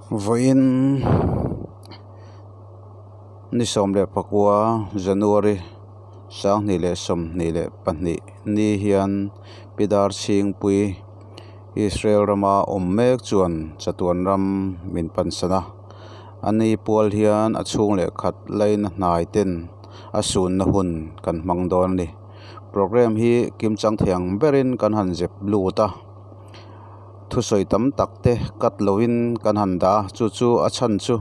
Voin ni som le pakua January sang ni le som ni le pani ni hian pidar sing pui Israel rama mek chuan chatuan ram min pansana ani pol hian achung le khat lain hnai ten asun na hun kan mang don ni program hi kim chang thiang berin kan han jep lu ta thu soi tam takte kat loin kan handa chu achan chu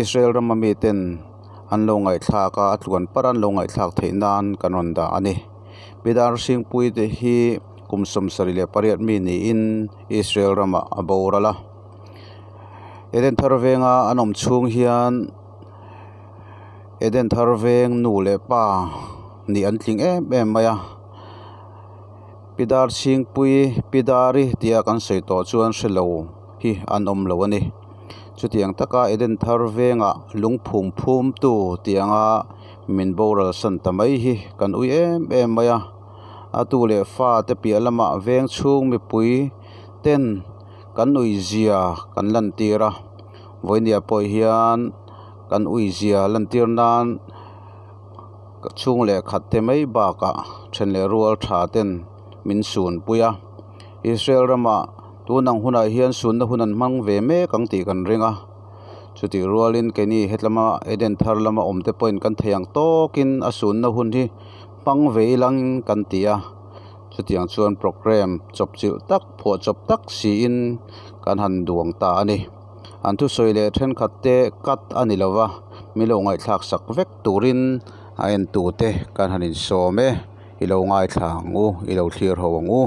Israel ramami ten an lo ngai thlaka atluan paran lo ngai thlak theinan kan honda ani bidar sing pui te hi kumsom sarile pariat mi ni in Israel rama aborala eden tharvenga anom chung hian eden tharveng nu le pa ni an tling em maya pidar sing pui pidari tia kan sei to chuan shelo hi anom lo ani chutiang taka eden tharvenga lungphum phum tu tianga min boral san tamai hi kan ui em maya atu le fa te pialama veng chung mi pui ten kan ui zia kan lan tira voinia poi hian kan ui zia lan tir nan chung le khat te mai ba ka then le rual tha ten min sun puya Israel rama tunang huna hian sun na hunan mang ve me kang ti kan ringa chuti rualin keni hetlama eden thar lama omte point kan theyang tokin asun na hun hi pang ve lang kan tia chutiang chuan program chop chil tak pho chop tak si in kan han duang ta ani an thu soile then khatte kat ani lawa milo ngai thlak sak vek turin a en tu te kan hanin some ilo ngai thlangu ilo thlir howangu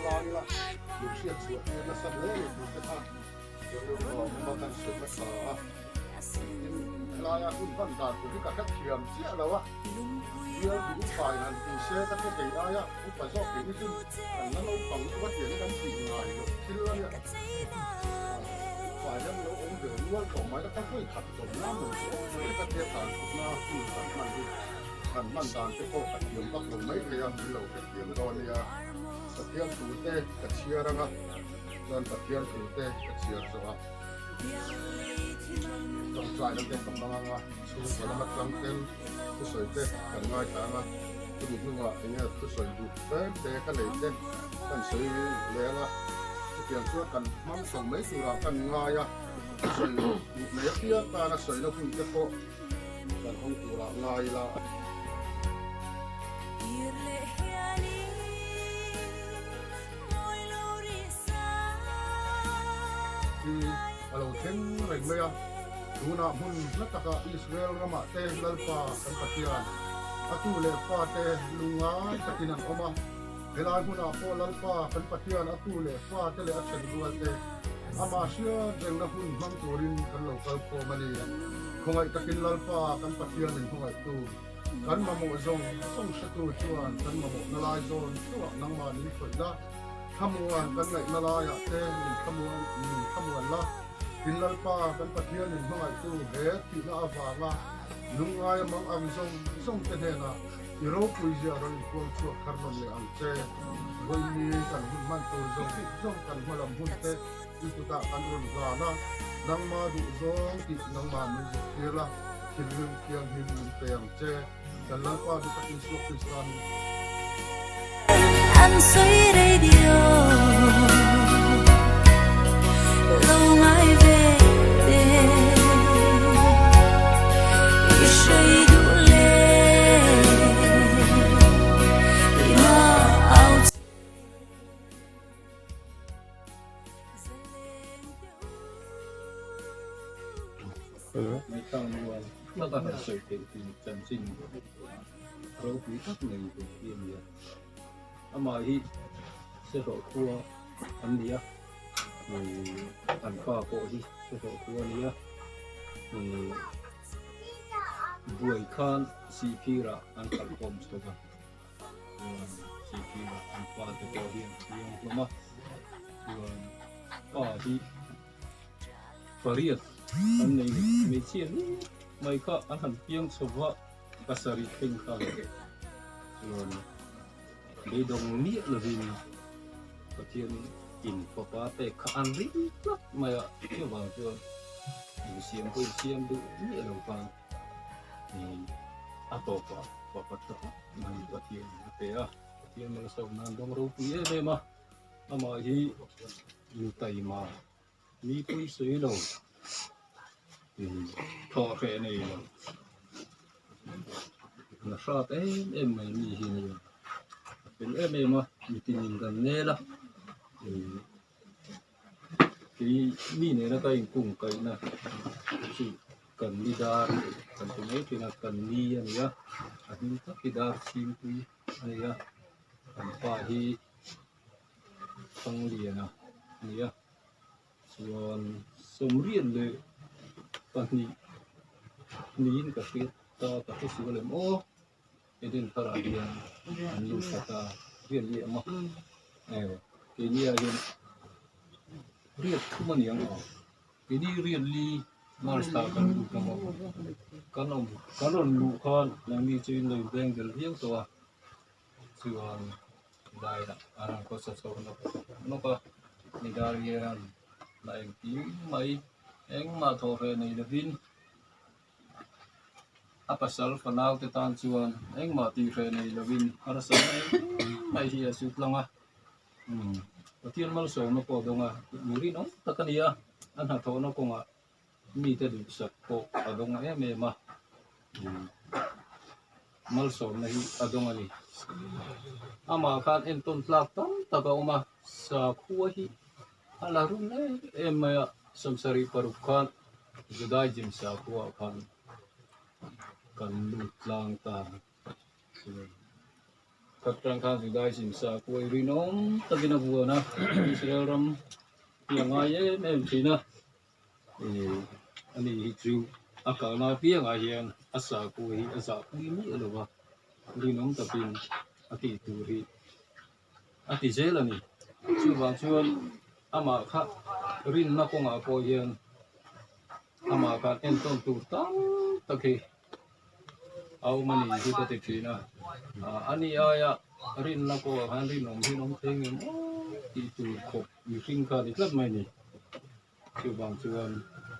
lai la lu sia chuat ni na san le ni ta tha lu ma kan se ma sa la ya kun ban dan ku ka ka thiam chia la wa dia du fai han ti se ta ke dei ya ku pa so ke ni sin na lo pang wa ti ni kan ti ngai lo thil la ya phải lắm nó ổn định luôn còn mấy cái hơi thật rồi nó mình sẽ cái thế phản nó cứ phản mạnh đàn cái cô phát triển bắt đầu mấy cái ăn lâu phát triển rồi nè phát triển thủ tế cái chia ra ngắt nên phát triển thủ tế cái chia ra trong trái nó tên trong đó ngắt xuống vào nó trong tên cái sợi tế cái ngay cả ngắt cái gì cũng vậy anh cái sợi đủ tế cái này tên cái sợi lẽ là tiền xưa cần mắm sống mấy thứ là cần ngay à sợi mấy kia ta là sợi nó cũng cái cô cần không tụ là ngay là kalau ken reng mea duna hun nataka Israel rama te lalpa kan patian atu le pa te lunga takinan oma Helai huna po lalpa kan patian atu le fa te le achen dual te ama sia deng na hun mang turin kan local po mani khongai takin lalpa kan patian nin khongai tu kan mamo zong song satu chuan kan mamo nalai zon chuak nang ma ni khoida khamuan kan ngai nalaya te nin khamuan la tin lalpa kan patian nin khongai tu he ti na awanga lungai mang ang zong te he na Iro puisi aron ikon chuak karnon le ang che goi ni kan hun man to zong kan malam hun te itu ta kan ron gana nang ma du zong ti nang ma mi kira kirim kiang him te ang che kan lang pa du takin suak kristan anh suy radio lâu mai về mấy con nuôi nó có thể sự kiện thì trần sinh rồi quý các mình của tiền gì mà hi sẽ độ thua anh đi á thì anh qua bộ đi sẽ độ thua đi á thì buổi con CP là anh cần công số ba CP là anh qua từ đầu hiện hiện lắm rồi có đi Farid anh này mấy chuyện mấy cái anh hẳn piang số vợ kasari ping khang rồi để đồng nghĩa là gì có chuyện in papa te khang ri lắm mà chưa vào chưa xem được nghĩa là vàng thì atau apa mình có chuyện thế à chuyện mà sau nan đông rau quý đây mà hi yêu tay mà mi quý suy đâu thì thọ phệ này là sao em mày mi gì này bên em mà mi tin gần nè là thì mi này nó cái cùng cái nè chỉ cần đi ra cần cái mấy thì là cần đi anh nhá anh các cái đa sim quý anh nhá anh phải đi tăng liền à anh nhá rồi sống riêngเลยตอนนี้นี่ก็คือต่อกับที่สิบเลยโอ้เดินตลาดเรียนอันนี้ก็ตาเรียนเรียนมาทีนี้เรียนขึ้นมาเนี่ยทีนี้เรียนลีมาสตาร์กันดูกันมากันลูกคนยังมีจีนเลยแบ่งกันเลี้ยงตัวส่วนได้ละอะไรก็สะสมนกก็มีดาเรียนได้ที่ไม่Eng ma thore nei levin apa sal fanau te tan chuan eng ma ti re nei levin ara sa mai hi asu tlanga patien mal so no po donga muri no takania an ha tho no ko nga mi te du sak ko adonga e ma mal so na hi adonga ni ama khan en ton tlak tam taka uma sa khuwa hi ala run em ma samsari parukan judai jim sa kuwa kan lut lang ta các trang khang sự đại sinh sa quay rinom ta kina vua na Israel ram yang ai em chỉ na anh ấy chịu akal na pia ngai hiền asa quay mi ở đâu rinom ta pin ati turi ati zela ni chu bang chuan ama kha rin na ko nga ko hiền ama ka en ton tu tam taki au mani hi ta te china ani aya rin na ko han rin nom theng em ti tu khop yu ring ka di klat mai ni chu bang chuan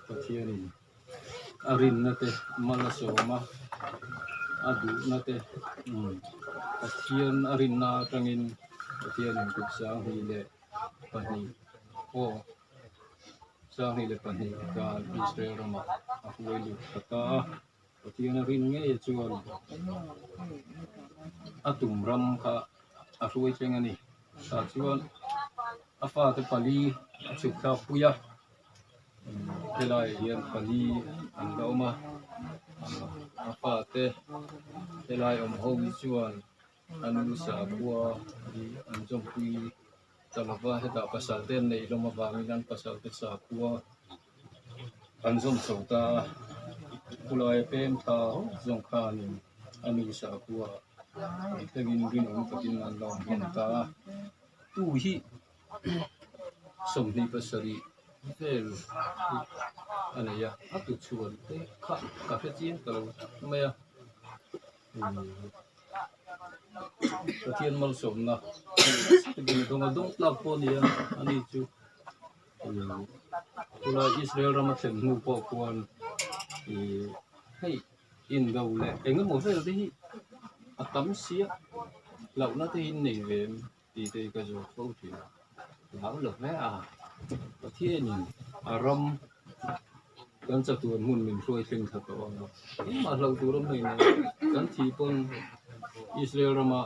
pathia ni arin na te mala so ma adu na te pathian arin na tangin pathian ku sang hi le pani o sang hi le pani ka Israel ma ahuai lu kata pathian arin nge chuan atum ram kha ahuai chengani sa chuan afa te pali chu kha puya helai hian pali an dauma afa te helai ho chuan anu sa bua di an jom pui talawa heta pasal ten nei loma wanginan pasal te sa bua an jom sauta kulai pem tha jong khanin anu sa bua tengin rin takin an long hian ta tu hi somni pasari vel anaya atu chuan te kha ka fe chin kalo maya pathian mal somna tengin dong tlap po nia ani chu kula Israel ramathen nu po kuan hei in gaule engamo vel hi atam sia lau na te hin nei ve ti te ka zo fo thi lau lo ve pathian in aram kan cha tu mun min hloi thleng tha to ma lau tu ram nei kan thi pon Israel rama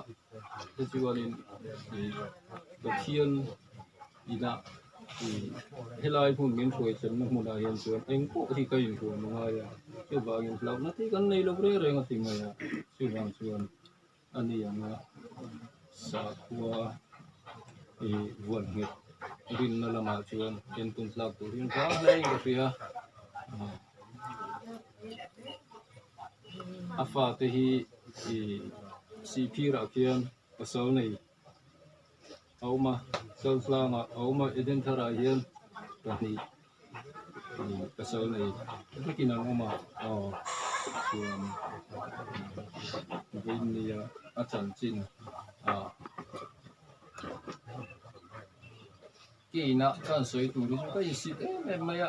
te chuanin pathian ina helai mun min hloi chen na mun a hian chuan eng ko hi ka in chuan nga ya chu ba in lau na te kan nei lo re re nga ti nga ya chu bang chuan ani anga sa khua vuan nge rin na lama chuan en tun tlak tu rin ka nei ka ria afa te hi CP ra kian pasal nei auma sal flanga auma eden thara hian pani pasal nei takin auma chuan vein nia achan chin kina kan soi tu ri ka isi em maya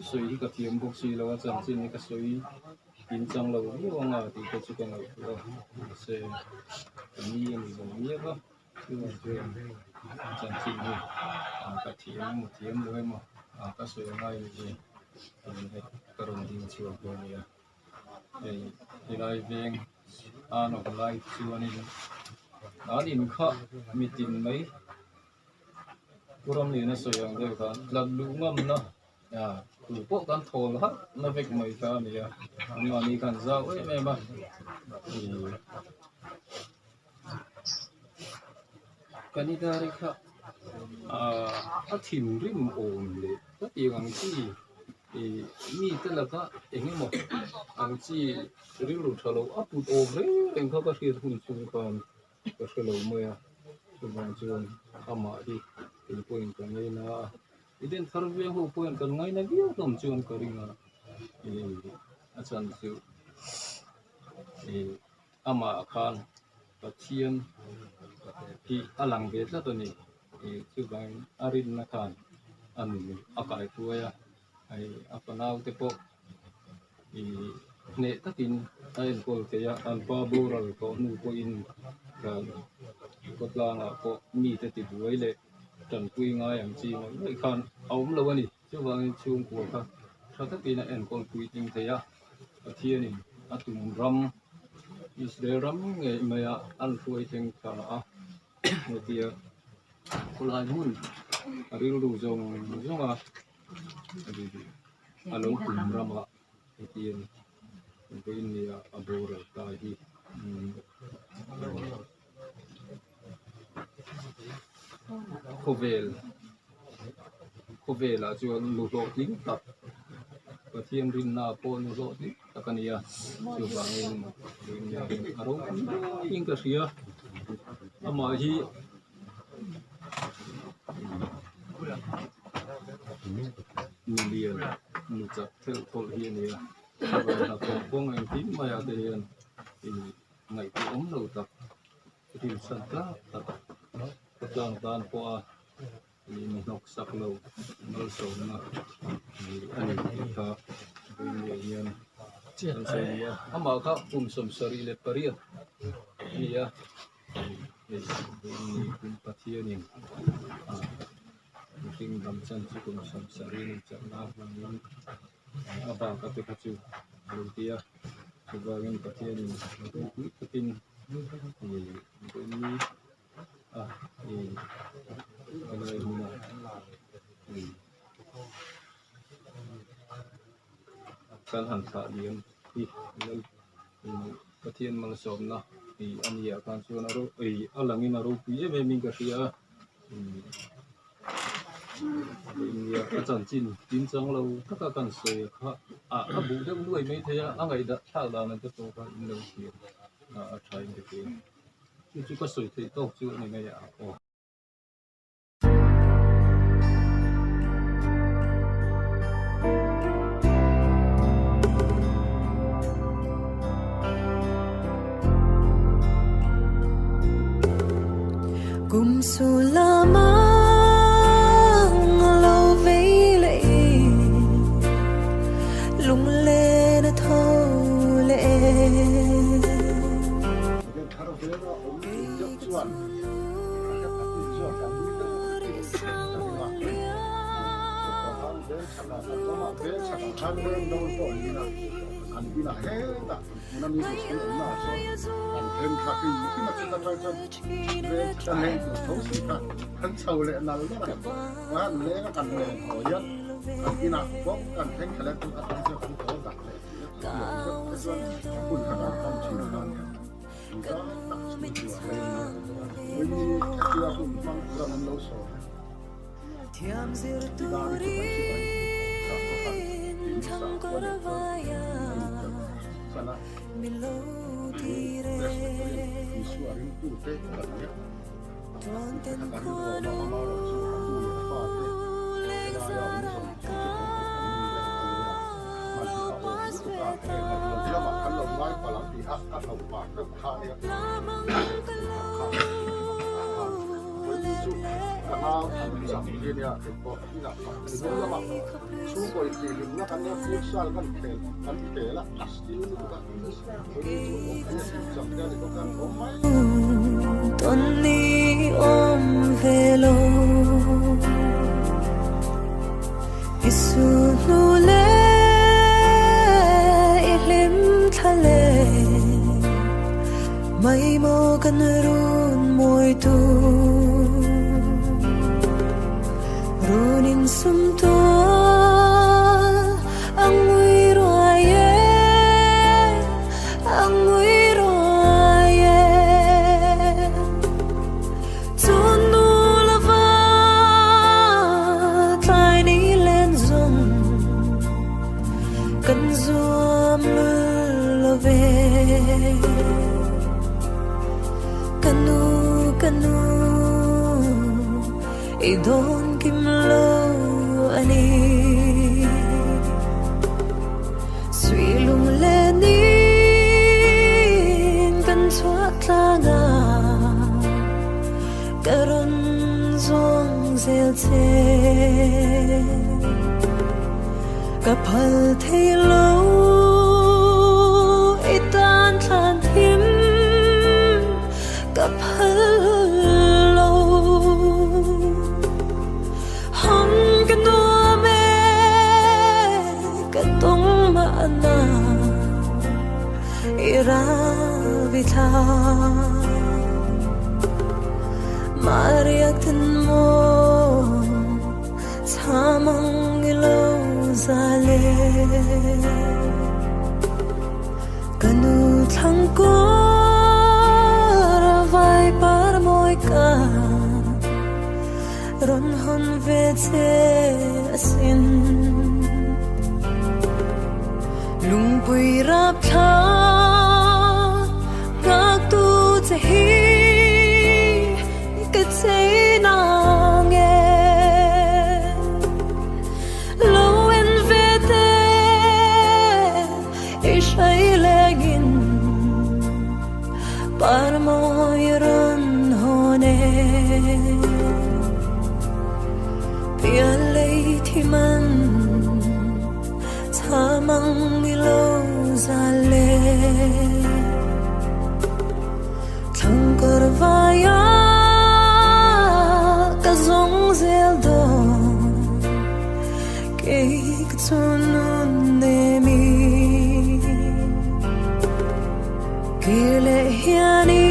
soi hi ka thiam bok si lo achan chin ni ka soi in chang lo ni wanga ti ka chu kan lo se ni ni lo ni ba chu achan chin ni ka thiam lo ma ka soi ngai ni karon din chu ko ni ya ilai veng ano lai chu ani in kha mitin mai kuram ni na soyang de kan lalu ngam na tu po kan thol ha na vek mai ka ni ya ni kan za oi me ba kanidari kha a thim rim om le ta ti ang chi mi te la ka engemo ang chi ri lu thalo apu o re eng kha ka hrir hun chu kan ka hlo mo ya chu bang chuan ama hi in point kan nei na iden tharve ho point kan ngai na view tom chuan ka ringa achan chu ama khan pathian hi alang ve tla to ni chu bang arin na khan ani akai tuaya ai apanau te po ne takin ain kol te ya an pa boral ko nu ko in kan ko tlanga ko mi te ti buai le tan pui nga yang chi mai khan aum lo ani chu bang chung ko kha tha takin en kol pui ting te ya pathian ni atum ram Israel ram nge maya an fuai teng ka ne tia kulai mun aril du zonga alo kum rama etian ko in ya abora ta hi khô về là chưa lụt lộ tính tập và thiên rin na po lụt lộ tính ta cần ia chưa bằng aro in cái gì mà gì million một chập theo thổi hiền này và là con anh tím mà ở đây thì ngày cũng ống đầu tập thì sân cá tập tập tan qua thì mình học sắc lâu nó sầu nó thì anh ta với nhiên chân xây à mà các sum sari le paria thì thì cũng phát hiện mungkin dalam sanksi sari ni cakap dengan apa kata kacu kalau dia sebagai pasien ini penting ini kalau ini kan hantar dia pasien malasomna di ania kan suara alangin naruh dia memang kerja India acan chín trắng lâu tất cả cần sợi các bố đều nuôi mấy thế ngày đã thao đào nên tất cả các lâu tiền trái được tiền chứ có sợi thì tốt chứ này ngày Sulama Hãy subscribe cho kênh Ghiền Mì Gõ để không bỏ lỡ những Tony om velo isunule ilim thale mai mo kanrun moi tu runin sum tu idon kimlo ani swilung lenin kan swatanga karon zong zelche kapal thelo itan than him kapal Iravita Mariak tin mo Samang ilo zale Kanut lang ko run hon ve te asin lung pui rap tha gak tu te hi ke te na nge lo en ve te ishai legin par mo run hone pia lei thi man tha mang mi lo za le thang kar vaya ka zong zel do ke ktunun ne mi kile hiani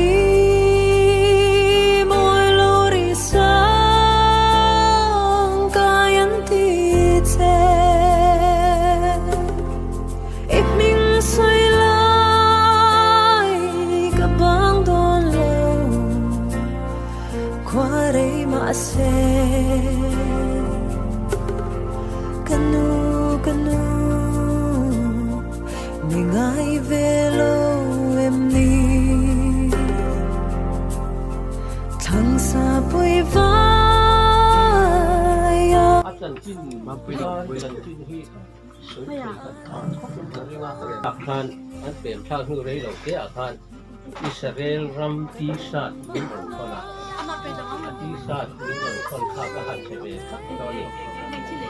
se kanu kanu ni ngai velo em ni thang sa pui va ya อาจารย์จิ้นมาไปได้อาจารย์จิ้นที่สวยกันอาคารอันเป็นชาติฮูเรย์เราเกี่ยอาคารอิสราเอลรัมตีสัตเป็นคนคนละตีสัตเป็นคนข้าก็หันเฉลยตอนนี้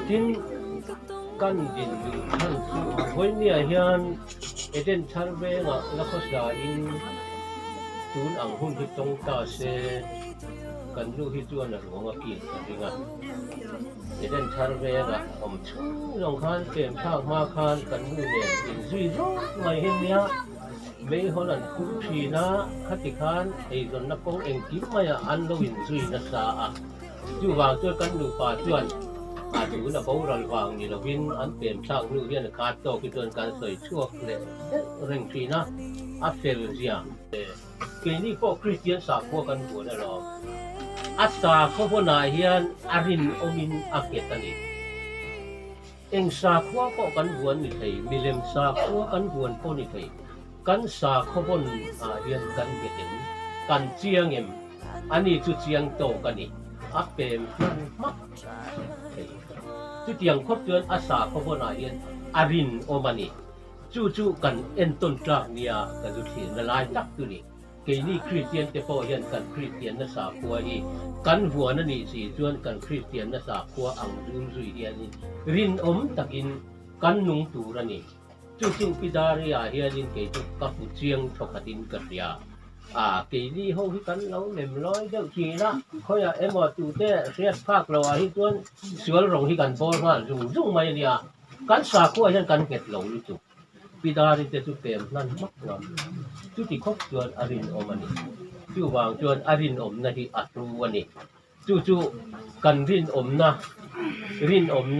จิ้นกันดินอยู่ท่านวันนี้เฮียนเอเดนชาร์เวงอ่ะแล้วก็สาอินตูนอังหุ่นที่ตรงตาเซกันลูกที่จวนหลวงกินกันดีงามเอเดนชาร์เวงอ่ะผมชูลงคานเปลี่ยนข้างมาคานกันมือเนี่ยอินซุยร้องไม่เห็นเนี้ยไม่ฮอนันคุ้มชีนะขัดขานไอ้จนนักกงเองกิบมาอ่ะอันเราอินซุยนักษาอ่ะจู่วางช่วยกันดูป่าจวนอาจจะนะเขาเราวางนี่เราวินอันเปลี่ยนข้างลูกเนี่ยขาดโตกิจวนการสวยชั่วเลยเร่งชีนะอัฟเฟลเซียเกนี่พวกคริสเตียนสาวพวกกันหัวนั่นหรออัศาเขาพนาเฮียนอารินอมินอาเกตันีเองสาขัวก็กันหัวนี่ไทยมิเลมสาขัวกันหัวพวกนี่ไทยกันสาเขาพนเฮียนกันเกตินกันเจียงเอ็มอันนี้จุดเจียงโตกันนี่อัปเปมนั่นมักจุดเจียงครบเดือนอัศาเขาพนาเฮียนอารินอมานีจู่ๆกันเอ็นต้นกลางเนี่ยกันจุดเทียนละลายจักตัวนี้เกนี่คริสเตียนแต่พอเห็นกันคริสเตียนนักสาขัวอีกันหัวนั่นนี่สิจวนกันคริสเตียนนักสาขัวอังดุนซุยเดียนี่รินตะกินกันนุงตูรันนี่จู่ๆพิดาริยาเฮียนินเกจุกับผู้เชียงชกดินกัดยาเกนี่ห้องที่กันเราเหม็มร้อยเจ้าทีนะเขาอยากมอตูเต้เสียภาคเราที่จวนสวนรงที่กันบอลมารุ่งไม่เนี่ยกันสาขัวเห็นกันเก็ดหลงจู่พิดาริเตจุเต็มนั่นมักงามจุดที่คบจวนอารินอมันนี่จู่วางจวนอารินอมนะที่อัตรูวันนี้จู่กันรินอมน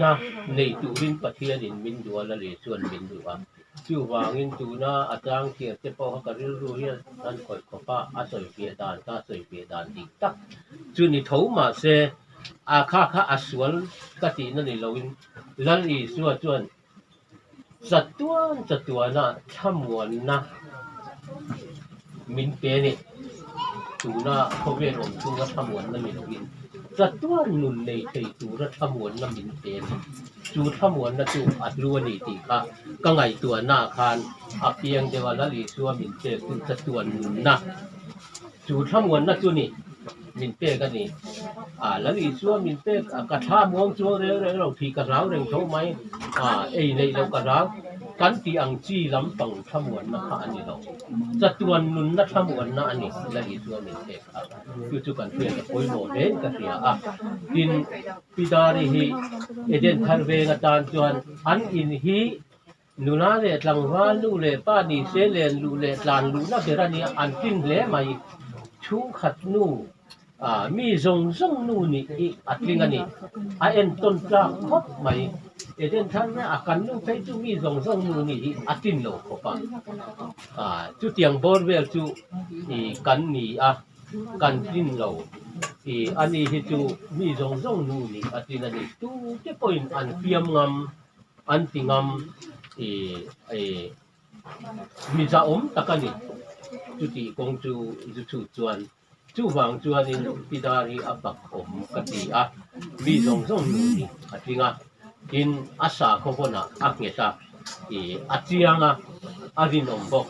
ะในตุรินปะเทียนินมินดัวละเลส่วนมินดัวจู่วางอินตูนะอาจารย์เกียรติพอเขากริรู้เฮียนั่นคอยขบ้าอาศัยเปียดานก็อาศัยเปียดานดีตักจู่นี่เขามาเสข้าอาสวนกตินั่นนี่เราอินลันอีส่วนจวนจัดตัวนะทำวันนะมินเปนี่ตูนะเขาเรียกตูนะทำวันนะมินวินจัดตัวนุนในใจตูนะทำวันนะมินเปนี่จูทำวันนะจูอัดรัวนี่ตีค่ะก็ไงตัวหน้าคานอับเพียงเดวละลีชัวมินเปคือจัดตัวนุนนะจูทำวันนะจูนี่มินเปกันนี่ละลีชัวมินเปกระทามวงชัวเรื่องเราทีกระร้าวเรื่องเขาไหมไอ้ในเรากระร้าวกันที่อังจีลำปังทำวันนะคะอันนี้เราจัดวันนุนนะทำวันนะอันนี้ละลีชัวมินเปครับคือจุกันเพื่อนกับโอยโมเดนกันเสียดินพิดาริฮีเอเดนทาร์เวงตานจวนอันอินฮีนุนาเลตังวาลูเลป้านีเซเลนลูเลลานลูนักเดรันนี่อันกินเลไม่ชูขัดนูมีทรงนูนี่อัดลิงอันนี้เอ็นต้นกล้าคบไหมเอเดนท่านเนี่ยอาการนูไปจู่มีทรงนูนี่อัดตินโลกปะจู่เตียงบอลเวลจู่กันนี่กันตินโล อันนี้ที่จูมีจงนู่นนี่อันนี้นั่นนี่ตูจะเป็นอันเปียมงามอันติงามมีจะตะกันนี่จุดที่กงจูจวนจูวางจวนนี่พิดารีอับกกติมีจงนู่นนี่อันที่งาอินอาสาของคนอักเงซาอาเจียงอารินอมบอก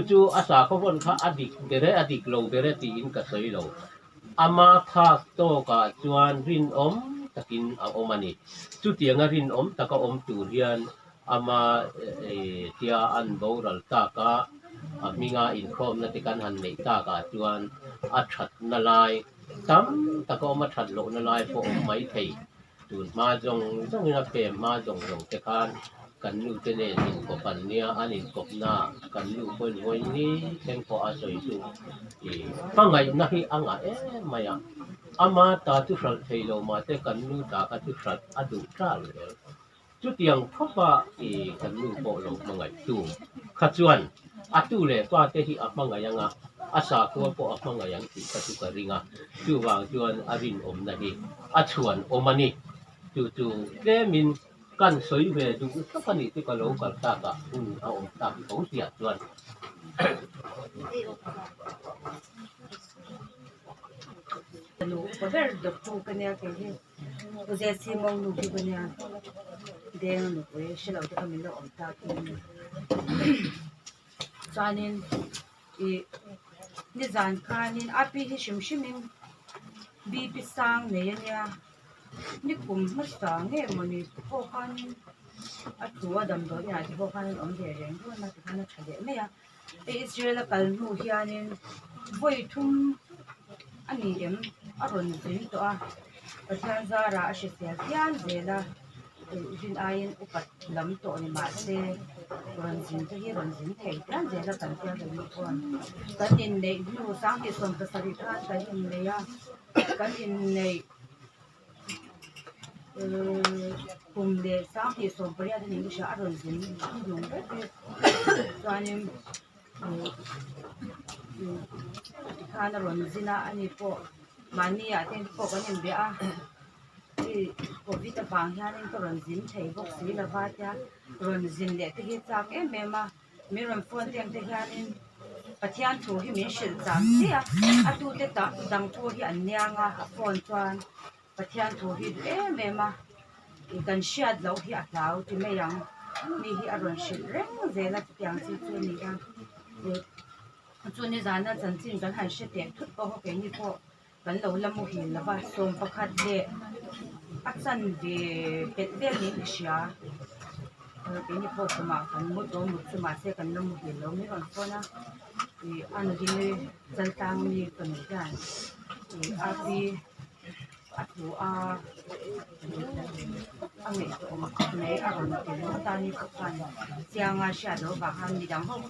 จูอาสาของคนข้าอดีตเดรโลเดรตีอินกับสวยโลอามาทักโตกับจวนรินตะกินเอามันนี่จุดyangรินตะก็ตูเรียนอามาเทียอันโบราณตากะมีงาอินครอมนัติกันหันในตากะจวนอัดฉัดนลายตั้มตะก็มาฉัดโลนลายพอไม่ไทยจูนมาจงนักเปมมาจงเตกันกันลูเตเนสินกบันเนียอันอินกบนากันลูคนวันนี้เต็งพออาศัยจูฟังไงนักที่อ่างไม่อามาตาทุกสัตว์เทโลมาแต่กันลูตากันทุกสัตว์อดุจาเลยจุดยังพบว่ากันลูโปโลมังไงตูขจวนตุเลยตัวเตที่อับมังไงยังอาสาตัวโปอับมังไงยังที่กระตุกกระริงจูวางจวนอารินนั่นเองชวนมันนี่จูเดมินกันสวยเวดูสักคนนี้ที่ก็โลกันตากะเอาตากเขาเสียจวนลูกก็แบบดอกจูกันเนี่ยก็คือก็จะซีมองลูกที่กันเนี่ยเดี๋ยวลูกเว้ยฉันเอาที่เขาไม่รู้ตากินจานินนี่จานคานินอาปีที่ชิมบีพิสังเนี่ยนี่กลุ่มมัสางเนี่ยมันนี่พวกเขาตัวดำตัวเนี่ยที่พวกเขาเดียร์เองพวกนั้นที่เขาเฉลี่ยไม่อิสราเอลกันลูกที่อันนี้บ่อยทุ่มอันนี้เดี๋ยวอารมณ์ดีตัวประธานซาร่าอาชีพที่อันเดียร์จินอายินอุปถัมภ์ตัวนี้มาเสียรันจินที่รันจินเทย์อันเดียร์กันที่อันนี้คนกันอินเดียดูสังเกตส่วนภาษาที่อันกันอินเดียกันอินเดียกลุ่มเด็กสามที่ส่งไปเรียนที่นี่ก็อารมณ์ดีอยู่ตอนนี้ข้าอารมณ์ดีนะอันนี้พอมันนี่ที่พอกันยังเบียที่พอวิตาบางอย่างนี่ก็อารมณ์ดีใช่พวกสีละบาทยาอารมณ์ดีเลยที่จากเมื่อมามีรำฟ้อนเตียงที่อย่างนี้ปัจจัยทั่วที่มีสิ่งต่างๆที่ตัวเด็กดังทั่วที่อันเนี้ยฟ้อนจวนปัจจัยทั่วที่เมื่อมากันเชียดเราที่อัดเราที่ไม่ยังมีที่อารมณ์สิ่งเร่งเจริญที่อย่างที่ตัวนี้กันส่วนในจานนั้นจริงๆกันหันเสียทุกคนก็นี่พอกันเราละมุหินละว่าส่งประคัดเดอักษรเดเป็ดเดนี่เชียเป็นนี่พอสมากันมุดสมาเสกันละมุหินเราไม่ร้อนฟ้นะอันนี้จันทางมีกันกันอาบีอัตวอันนี้ตัวมันในอารมณ์ที่เราตอนนี้ก็ฟังเสียงอาเซียนเราบางครั้งมีดังห้อง